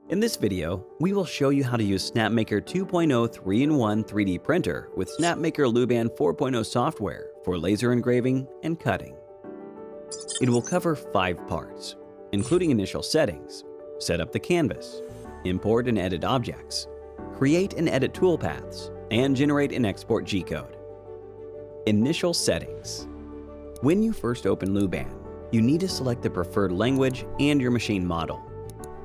In this video, we will show you how to use Snapmaker 2.0 3-in-1 3D printer with Snapmaker Luban 4.0 software for laser engraving and cutting. It will cover 5 parts, including initial settings, set up the canvas, import and edit objects, create and edit toolpaths, and generate and export G-code. Initial settings. When you first open Luban, you need to select the preferred language and your machine model.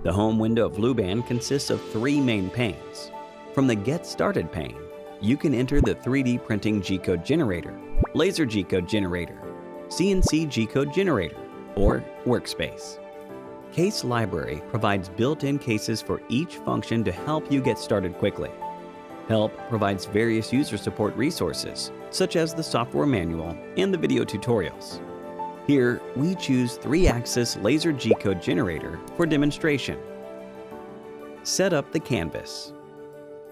The home window of Luban consists of 3 main panes. From the Get Started pane, you can enter the 3D printing G-code generator, laser G-code generator, CNC G-code generator, or workspace. Case Library provides built-in cases for each function to help you get started quickly. Help provides various user support resources, such as the software manual and the video tutorials. Here, we choose 3-axis laser G-code generator for demonstration. Set up the canvas.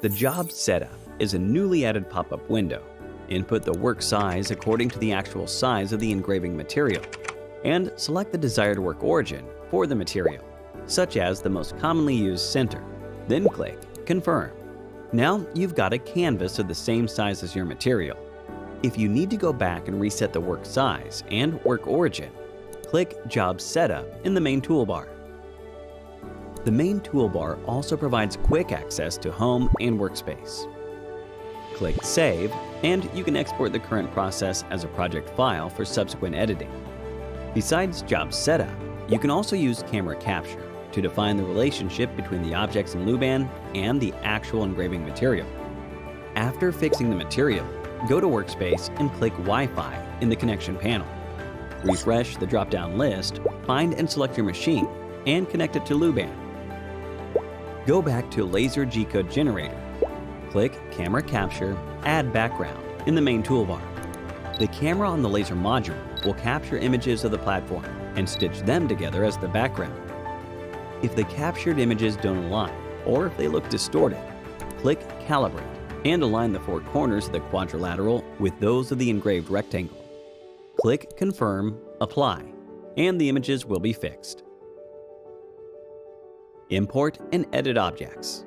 The job setup is a newly added pop-up window. Input the work size according to the actual size of the engraving material, and select the desired work origin for the material, such as the most commonly used center. Then click Confirm. Now you've got a canvas of the same size as your material. If you need to go back and reset the work size and work origin, click Job Setup in the main toolbar. The main toolbar also provides quick access to home and workspace. Click Save, and you can export the current process as a project file for subsequent editing. Besides Job Setup, you can also use Camera Capture to define the relationship between the objects in Luban and the actual engraving material. After fixing the material, go to Workspace and click Wi-Fi in the connection panel. Refresh the drop-down list, find and select your machine, and connect it to Luban. Go back to Laser G-code Generator. Click Camera Capture, Add Background in the main toolbar. The camera on the laser module will capture images of the platform and stitch them together as the background. If the captured images don't align, or if they look distorted, click Calibrate and align the 4 corners of the quadrilateral with those of the engraved rectangle. Click Confirm, Apply, and the images will be fixed. Import and edit objects.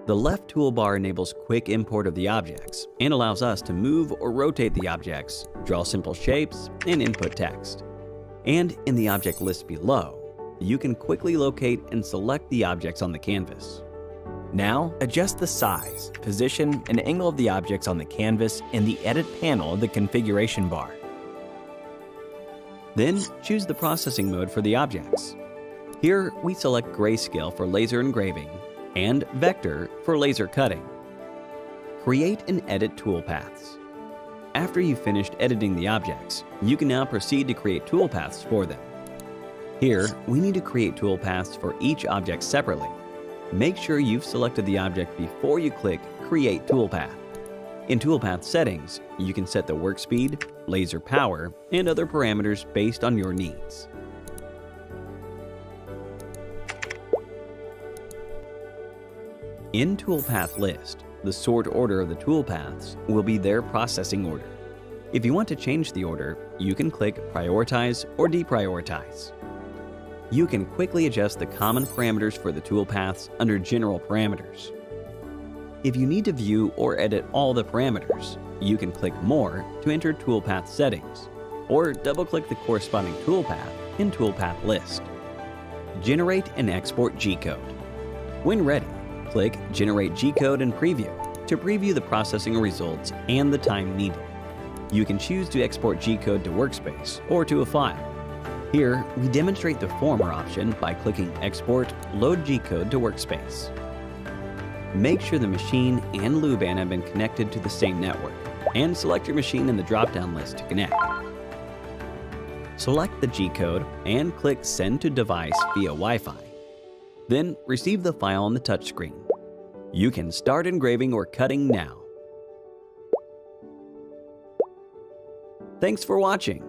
The left toolbar enables quick import of the objects and allows us to move or rotate the objects, draw simple shapes, and input text. And in the object list below, you can quickly locate and select the objects on the canvas. Now, adjust the size, position, and angle of the objects on the canvas in the Edit panel of the configuration bar. Then, choose the processing mode for the objects. Here, we select Grayscale for laser engraving and Vector for laser cutting. Create and edit toolpaths. After you've finished editing the objects, you can now proceed to create toolpaths for them. Here, we need to create toolpaths for each object separately. Make sure you've selected the object before you click Create Toolpath. In Toolpath settings, you can set the work speed, laser power, and other parameters based on your needs. In Toolpath List, the sort order of the toolpaths will be their processing order. If you want to change the order, you can click Prioritize or Deprioritize. You can quickly adjust the common parameters for the toolpaths under General Parameters. If you need to view or edit all the parameters, you can click More to enter Toolpath Settings, or double-click the corresponding toolpath in Toolpath List. Generate and export G-code. When ready, click Generate G-code and Preview to preview the processing results and the time needed. You can choose to export G-code to Workspace or to a file. Here, we demonstrate the former option by clicking Export Load G-code to Workspace. Make sure the machine and Luban have been connected to the same network, and select your machine in the drop-down list to connect. Select the G-code and click Send to Device via Wi-Fi. Then receive the file on the touchscreen. You can start engraving or cutting now. Thanks for watching.